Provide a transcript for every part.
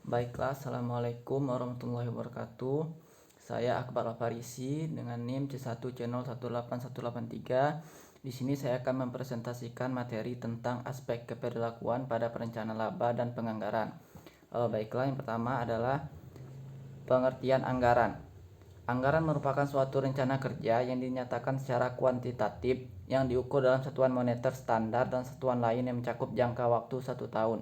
Baiklah, Assalamualaikum warahmatullahi wabarakatuh. Saya Akbar Alfarisi dengan NIM C1C018183. Di sini saya akan mempresentasikan materi tentang aspek keberlakuan pada perencanaan laba dan penganggaran. Baiklah, yang pertama adalah pengertian anggaran. Anggaran merupakan suatu rencana kerja yang dinyatakan secara kuantitatif yang diukur dalam satuan moneter standar dan satuan lain yang mencakup jangka waktu 1 tahun.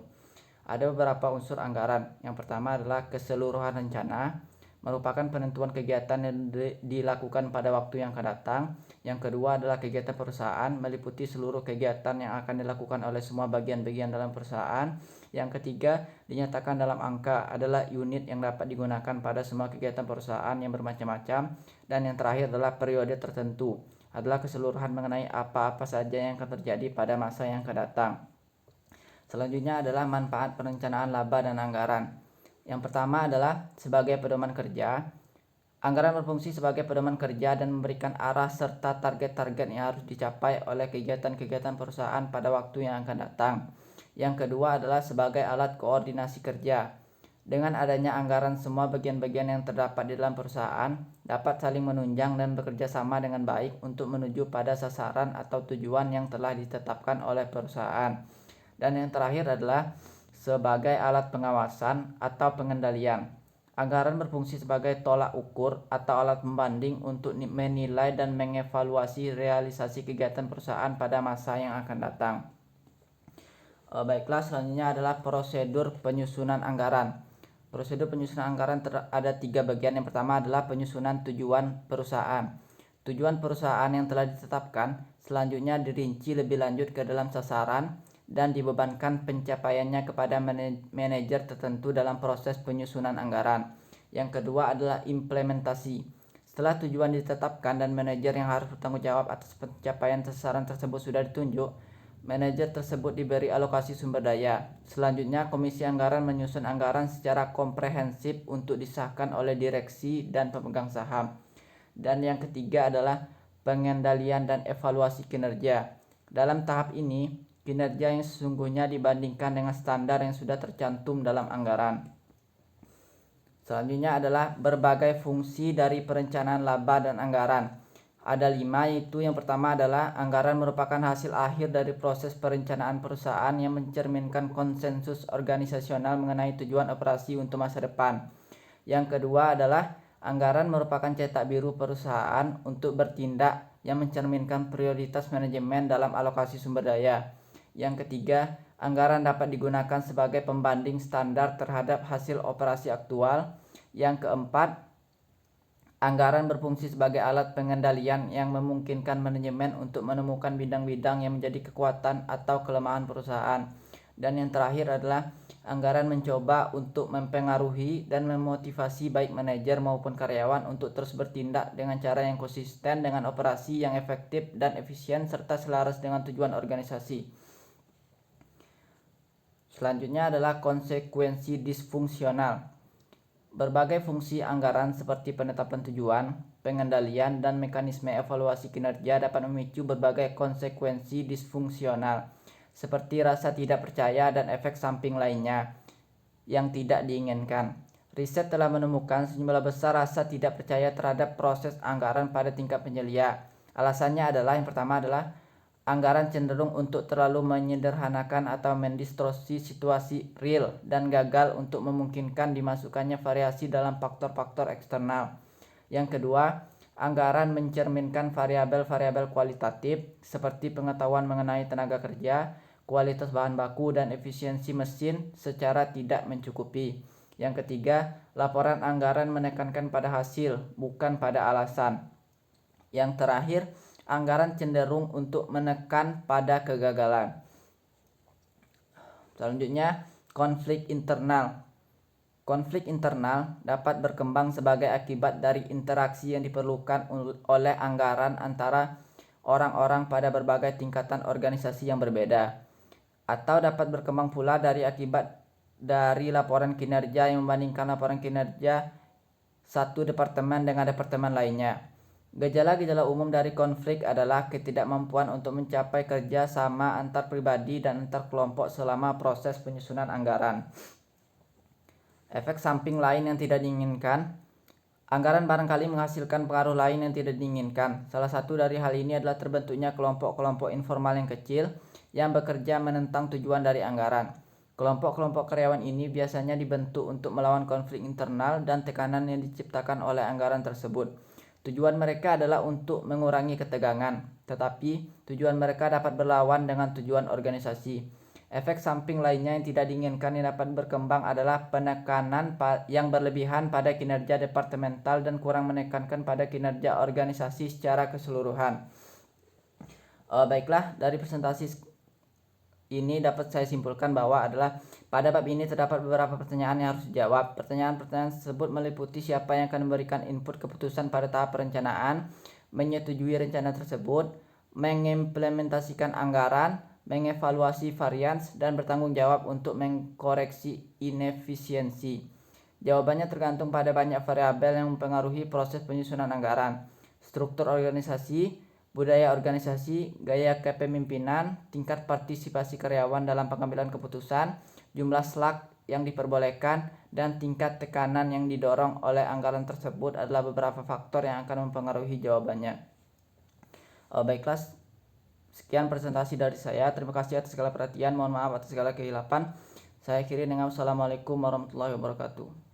Ada beberapa unsur anggaran. Yang pertama adalah keseluruhan rencana, merupakan penentuan kegiatan yang dilakukan pada waktu yang akan datang. Yang kedua adalah kegiatan perusahaan, meliputi seluruh kegiatan yang akan dilakukan oleh semua bagian-bagian dalam perusahaan. Yang ketiga, dinyatakan dalam angka, adalah unit yang dapat digunakan pada semua kegiatan perusahaan yang bermacam-macam. Dan yang terakhir adalah periode tertentu, adalah keseluruhan mengenai apa-apa saja yang akan terjadi pada masa yang akan datang. Selanjutnya adalah manfaat perencanaan laba dan anggaran. Yang pertama adalah sebagai pedoman kerja. Anggaran berfungsi sebagai pedoman kerja dan memberikan arah serta target-target yang harus dicapai oleh kegiatan-kegiatan perusahaan pada waktu yang akan datang. Yang kedua adalah sebagai alat koordinasi kerja. Dengan adanya anggaran, semua bagian-bagian yang terdapat di dalam perusahaan dapat saling menunjang dan bekerja sama dengan baik untuk menuju pada sasaran atau tujuan yang telah ditetapkan oleh perusahaan. Dan yang terakhir adalah sebagai alat pengawasan atau pengendalian. Anggaran berfungsi sebagai tolak ukur atau alat pembanding untuk menilai dan mengevaluasi realisasi kegiatan perusahaan pada masa yang akan datang. Baiklah, selanjutnya adalah prosedur penyusunan anggaran. Prosedur penyusunan anggaran ada 3 bagian. Yang pertama adalah penyusunan tujuan perusahaan. Tujuan perusahaan yang telah ditetapkan selanjutnya dirinci lebih lanjut ke dalam sasaran dan dibebankan pencapaiannya kepada manajer tertentu dalam proses penyusunan anggaran. Yang kedua adalah implementasi. Setelah tujuan ditetapkan dan manajer yang harus bertanggung jawab atas pencapaian sasaran tersebut sudah ditunjuk, manajer tersebut diberi alokasi sumber daya. Selanjutnya, komisi anggaran menyusun anggaran secara komprehensif untuk disahkan oleh direksi dan pemegang saham. Dan yang ketiga adalah pengendalian dan evaluasi kinerja. Dalam tahap ini, kinerja yang sesungguhnya dibandingkan dengan standar yang sudah tercantum dalam anggaran. Selanjutnya adalah berbagai fungsi dari perencanaan laba dan anggaran. Ada 5, yaitu yang pertama adalah anggaran merupakan hasil akhir dari proses perencanaan perusahaan yang mencerminkan konsensus organisasional mengenai tujuan operasi untuk masa depan. Yang kedua adalah anggaran merupakan cetak biru perusahaan untuk bertindak yang mencerminkan prioritas manajemen dalam alokasi sumber daya. Yang ketiga, anggaran dapat digunakan sebagai pembanding standar terhadap hasil operasi aktual. Yang keempat, anggaran berfungsi sebagai alat pengendalian yang memungkinkan manajemen untuk menemukan bidang-bidang yang menjadi kekuatan atau kelemahan perusahaan. Dan yang terakhir adalah anggaran mencoba untuk mempengaruhi dan memotivasi baik manajer maupun karyawan untuk terus bertindak dengan cara yang konsisten dengan operasi yang efektif dan efisien serta selaras dengan tujuan organisasi. Selanjutnya adalah konsekuensi disfungsional. Berbagai fungsi anggaran seperti penetapan tujuan, pengendalian, dan mekanisme evaluasi kinerja dapat memicu berbagai konsekuensi disfungsional, seperti rasa tidak percaya dan efek samping lainnya yang tidak diinginkan. Riset telah menemukan sejumlah besar rasa tidak percaya terhadap proses anggaran pada tingkat penyelia. Alasannya adalah yang pertama adalah anggaran cenderung untuk terlalu menyederhanakan atau mendistorsi situasi real dan gagal untuk memungkinkan dimasukkannya variasi dalam faktor-faktor eksternal. Yang kedua, anggaran mencerminkan variabel-variabel kualitatif seperti pengetahuan mengenai tenaga kerja, kualitas bahan baku, dan efisiensi mesin secara tidak mencukupi. Yang ketiga, laporan anggaran menekankan pada hasil, bukan pada alasan. Yang terakhir, anggaran cenderung untuk menekan pada kegagalan. Selanjutnya, konflik internal. Konflik internal dapat berkembang sebagai akibat dari interaksi yang diperlukan oleh anggaran antara orang-orang pada berbagai tingkatan organisasi yang berbeda, atau dapat berkembang pula dari akibat dari laporan kinerja yang membandingkan laporan kinerja satu departemen dengan departemen lainnya. Gejala-gejala umum dari konflik adalah ketidakmampuan untuk mencapai kerja sama antar pribadi dan antar kelompok selama proses penyusunan anggaran. Efek samping lain yang tidak diinginkan. Anggaran barangkali menghasilkan pengaruh lain yang tidak diinginkan. Salah satu dari hal ini adalah terbentuknya kelompok-kelompok informal yang kecil yang bekerja menentang tujuan dari anggaran. Kelompok-kelompok karyawan ini biasanya dibentuk untuk melawan konflik internal dan tekanan yang diciptakan oleh anggaran tersebut. Tujuan mereka adalah untuk mengurangi ketegangan, tetapi tujuan mereka dapat berlawan dengan tujuan organisasi. Efek samping lainnya yang tidak diinginkan yang dapat berkembang adalah penekanan yang berlebihan pada kinerja departemental dan kurang menekankan pada kinerja organisasi secara keseluruhan. Baiklah, dari presentasi ini dapat saya simpulkan bahwa adalah pada bab ini terdapat beberapa pertanyaan yang harus dijawab. Pertanyaan-pertanyaan tersebut meliputi siapa yang akan memberikan input keputusan pada tahap perencanaan, menyetujui rencana tersebut, mengimplementasikan anggaran, mengevaluasi varians, dan bertanggung jawab untuk mengkoreksi inefisiensi. Jawabannya tergantung pada banyak variabel yang mempengaruhi proses penyusunan anggaran, struktur organisasi, budaya organisasi, gaya kepemimpinan, tingkat partisipasi karyawan dalam pengambilan keputusan, jumlah slug yang diperbolehkan, dan tingkat tekanan yang didorong oleh anggaran tersebut adalah beberapa faktor yang akan mempengaruhi jawabannya. Baiklah, sekian presentasi dari saya. Terima kasih atas segala perhatian. Mohon maaf atas segala kehilapan. Saya akhiri dengan wassalamualaikum warahmatullahi wabarakatuh.